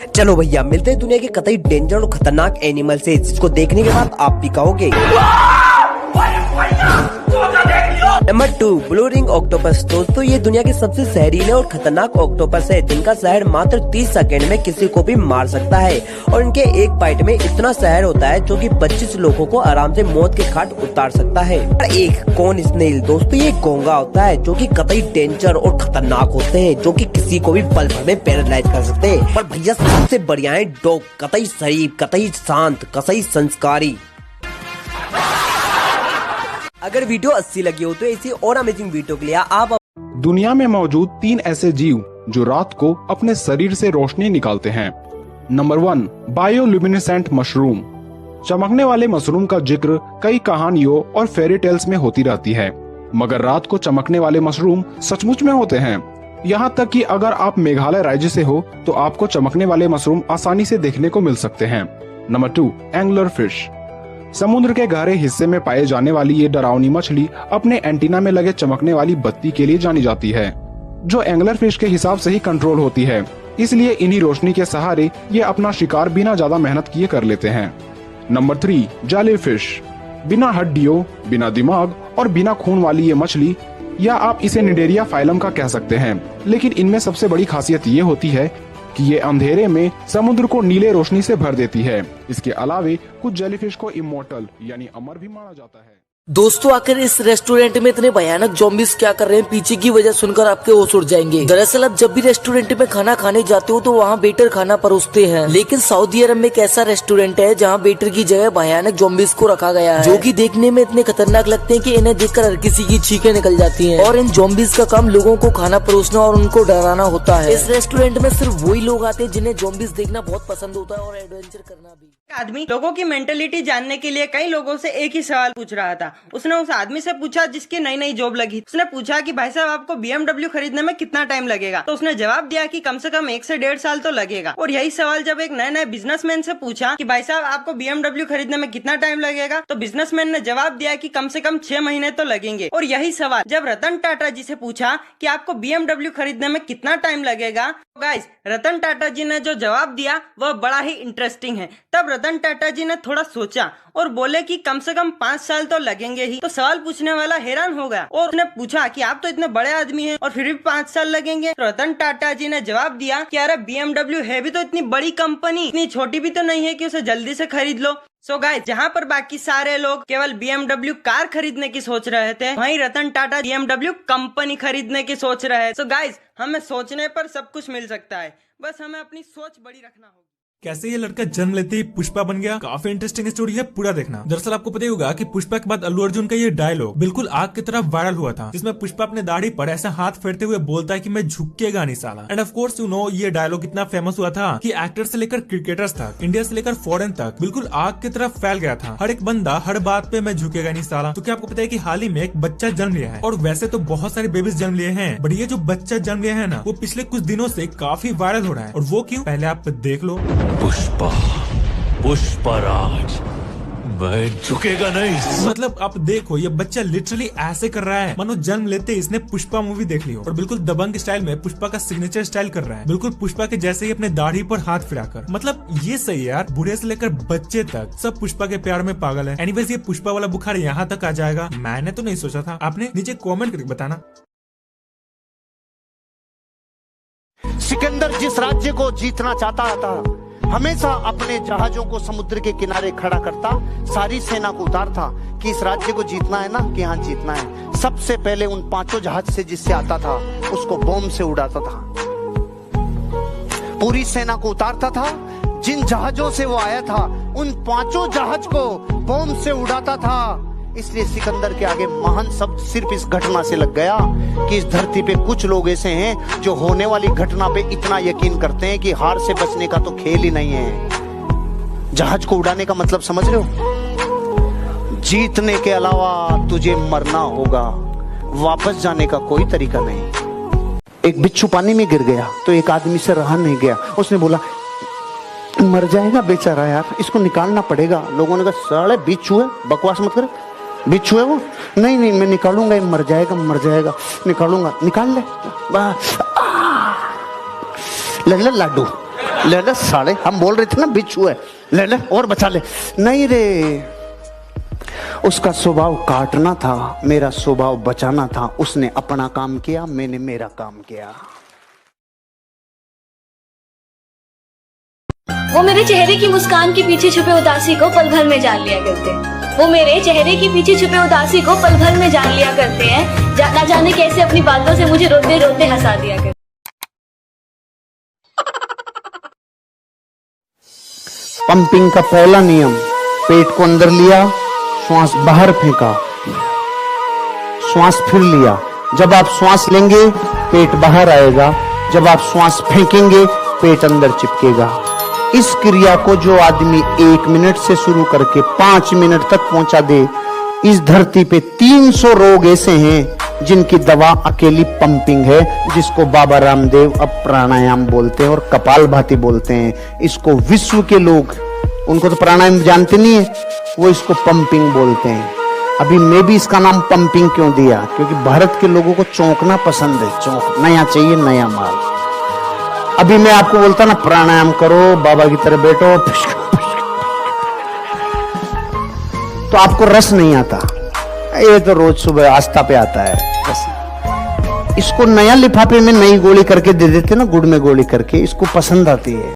चलो भैया मिलते हैं दुनिया के कतई डेंजर और खतरनाक एनिमल से, जिसको देखने के बाद आप भी कहोगे। Number 2, blue ring octopus. दोस्तों ये दुनिया के सबसे जहरीले और खतरनाक ऑक्टोपस है, जिनका जहर मात्र 30 सेकंड में किसी को भी मार सकता है और इनके एक बाइट में इतना जहर होता है जो कि 25 लोगों को आराम से मौत के घाट उतार सकता है। और एक कोन स्नेल। दोस्तों ये घोंघा होता है जो कि कतई डेंजर और खतरनाक होते हैं, जो कि किसी को भी पल भर में पैरालाइज कर सकते हैं। पर भैया सबसे बढ़िया है डॉग, कतई शरीफ, कतई शांत, कतई संस्कारी। अगर वीडियो अच्छी लगी हो तो ऐसी और अमेजिंग वीडियो के लिए आप दुनिया में मौजूद 3 ऐसे जीव जो रात को अपने शरीर से रोशनी निकालते हैं। Number 1, bioluminescent mushroom. चमकने वाले मशरूम का जिक्र कई कहानियों और फेरी टेल्स में होती रहती है, मगर रात को चमकने वाले मशरूम सचमुच में होते हैं। यहाँ तक कि अगर आप मेघालय राज्य से हो तो आपको चमकने वाले मशरूम आसानी से देखने को मिल सकते हैं। Number 2, angler fish. समुद्र के गहरे हिस्से में पाए जाने वाली ये डरावनी मछली अपने एंटीना में लगे चमकने वाली बत्ती के लिए जानी जाती है, जो एंगलर फिश के हिसाब से ही कंट्रोल होती है। इसलिए इन्हीं रोशनी के सहारे ये अपना शिकार बिना ज्यादा मेहनत किए कर लेते हैं। Number 3, jellyfish. बिना हड्डियों, बिना दिमाग और बिना खून वाली ये मछली, या आप इसे निडेरिया फाइलम का कह सकते हैं, लेकिन इनमें सबसे बड़ी खासियत ये होती है कि ये अंधेरे में समुद्र को नीले रोशनी से भर देती है। इसके अलावे कुछ जेलीफिश को इमोर्टल यानी अमर भी माना जाता है। दोस्तों आखिर इस रेस्टोरेंट में इतने भयानक ज़ॉम्बीज़ क्या कर रहे हैं, पीछे की वजह सुनकर आपके होश उड़ जाएंगे। दरअसल आप जब भी रेस्टोरेंट में खाना खाने जाते हो तो वहाँ वेटर खाना परोसते हैं, लेकिन सऊदी अरब में एक ऐसा रेस्टोरेंट है जहाँ वेटर की जगह भयानक ज़ॉम्बीज़ को रखा गया है, जो कि देखने में इतने खतरनाक लगते हैं कि इन्हें देखकर हर किसी की छींकें निकल जाती हैं। और इन ज़ॉम्बीज़ का काम लोगों को खाना परोसना और उनको डराना होता है। इस रेस्टोरेंट में सिर्फ वही लोग आते हैं जिन्हें ज़ॉम्बीज़ देखना बहुत पसंद होता है और एडवेंचर करना भी। आदमी लोगों की मेंटेलिटी जानने के लिए कई लोगों से एक ही सवाल पूछ रहा था। उसने उस आदमी से पूछा जिसकी नई नई जॉब लगी। उसने पूछा कि भाई साहब आपको BMW खरीदने में कितना टाइम लगेगा? तो उसने जवाब दिया कि कम से कम 1 से 1.5 साल तो लगेगा। और यही सवाल जब एक नए नए बिजनेसमैन से पूछा कि भाई साहब आपको BMW खरीदने में कितना टाइम लगेगा, तो बिजनेसमैन ने जवाब दिया कि कम से कम 6 महीने तो लगेंगे। और यही सवाल जब रतन टाटा जी से पूछा कि आपको BMW खरीदने में कितना टाइम लगेगा, तो गाइस रतन टाटा जी ने जो जवाब दिया वह बड़ा ही इंटरेस्टिंग है। तब रतन टाटा जी ने थोड़ा सोचा और बोले कि कम से कम 5 साल तो लगेंगे ही। तो सवाल पूछने वाला हैरान हो गया और उसने पूछा कि आप तो इतने बड़े आदमी हैं और फिर भी 5 साल लगेंगे। तो रतन टाटा जी ने जवाब दिया कि अरे BMW है भी तो इतनी बड़ी कंपनी, इतनी छोटी भी तो नहीं है कि उसे जल्दी से खरीद लो। सो गाइस जहाँ पर बाकी सारे लोग केवल BMW कार खरीदने की सोच रहे थे, वहीं रतन टाटा BMW कंपनी खरीदने की सोच रहे हैं। सो गाइस हमें सोचने पर सब कुछ मिल सकता है, बस हमें अपनी सोच बड़ी रखना होगी। कैसे ये लड़का जन्म लेते ही पुष्पा बन गया, काफी इंटरेस्टिंग स्टोरी है, पूरा देखना। दरअसल आपको पता ही होगा कि पुष्पा के बाद अल्लू अर्जुन का ये डायलॉग बिल्कुल आग की तरह वायरल हुआ था, जिसमें पुष्पा अपने दाढ़ी पर ऐसा हाथ फेरते हुए बोलता है कि मैं झुकेगा नहीं साला। End of course you know ये डायलॉग इतना फेमस हुआ था कि एक्टर से लेकर क्रिकेटर्स तक, इंडिया से लेकर फॉरेन तक बिल्कुल आग की तरह फैल गया था। हर एक बंदा हर बात पे मैं झुकेगा नहीं साला। तो क्या आपको पता है कि हाल ही में एक बच्चा जन्म लिया है, और वैसे तो बहुत सारे बेबीज जन्म लिए हैं, बट ये जो बच्चा जन्म लिया है ना, वो पिछले कुछ दिनों से काफी वायरल हो रहा है। और वो क्यों, पहले आप देख लो। पुष्पराज मैं झुकेगा नहीं। मतलब आप देखो ये बच्चा लिटरली ऐसे कर रहा है मानो जन्म लेते इसने पुष्पा मूवी देख ली हो, और बिल्कुल दबंग स्टाइल में पुष्पा का सिग्नेचर स्टाइल कर रहा है, बिल्कुल पुष्पा के जैसे ही अपने दाढ़ी पर हाथ फिराकर। मतलब ये सही है यार, बूढ़े से लेकर बच्चे तक सब पुष्पा के प्यार में पागल है। एनीवेज ये पुष्पा वाला बुखार यहाँ तक आ जाएगा मैंने तो नहीं सोचा था। आपने नीचे कॉमेंट करके बताना। सिकंदर जिस राज्य को जीतना चाहता था, हमेशा अपने जहाजों को समुद्र के किनारे खड़ा करता, सारी सेना को उतारता कि इस राज्य को जीतना है ना, कि यहाँ जीतना है। सबसे पहले उन 5 जहाज से जिससे आता था उसको बॉम्ब से उड़ाता था, पूरी सेना को उतारता था। जिन जहाजों से वो आया था उन 5 जहाज को बॉम्ब से उड़ाता था। इसलिए सिकंदर के आगे महान शब्द सिर्फ इस घटना से लग गया कि इस धरती पे कुछ लोग ऐसे हैं जो होने वाली घटना पे इतना यकीन करते हैं कि हार से बचने का तो खेल ही नहीं है। जहाज को उड़ाने का मतलब समझ रहे हो? जीतने के अलावा तुझे मरना होगा, वापस जाने का कोई तरीका नहीं। एक बिच्छू पानी में गिर गया तो एक आदमी से रहा नहीं गया, उसने बोला मर जाएगा बेचारा यार, इसको निकालना पड़ेगा। लोगों ने कहा साले बिच्छू है, बकवास मत कर, बिच्छू है वो। नहीं नहीं मैं निकालूंगा, ये मर जाएगा, निकालूंगा। निकाल ले, ले लाडू। ले ले साले, हम बोल रहे थे ना बिच्छू है, ले ले और बचा ले। नहीं रे, उसका स्वभाव काटना था, मेरा स्वभाव बचाना था। उसने अपना काम किया, मैंने मेरा काम किया। वो मेरे चेहरे की मुस्कान के पीछे छुपे उदासी को पल भर में जान लिया करते हैं। वो मेरे चेहरे के पीछे छुपे उदासी को पल भर में जान लिया करते हैं। ना जाने कैसे अपनी बातों से मुझे रोते रोते हंसा दिया करते। पंपिंग का पहला नियम, पेट को अंदर लिया, श्वास बाहर फेंका, श्वास फिर लिया। जब आप श्वास लेंगे पेट बाहर आएगा, जब आप श्वास फेंकेंगे पेट अंदर चिपकेगा। इस क्रिया को जो आदमी 1 मिनट से शुरू करके 5 मिनट तक पहुंचा दे, इस धरती पे 300 रोग ऐसे हैं जिनकी दवा अकेली पंपिंग है, जिसको बाबा रामदेव अब प्राणायाम बोलते हैं और कपालभाति बोलते हैं। इसको विश्व के लोग, उनको तो प्राणायाम जानते नहीं है, वो इसको पंपिंग बोलते हैं। अभी मैं भी इसका नाम पंपिंग क्यों दिया, क्योंकि भारत के लोगों को चौंकना पसंद है, चौंक नया चाहिए, नया माल। अभी मैं आपको बोलता ना प्राणायाम करो, बाबा की तरह बैठो, तो आपको रस नहीं आता। ये तो रोज सुबह आस्था पे आता है रस। इसको नया लिफाफे में नई गोली करके दे देते ना, गुड़ में गोली करके, इसको पसंद आती है।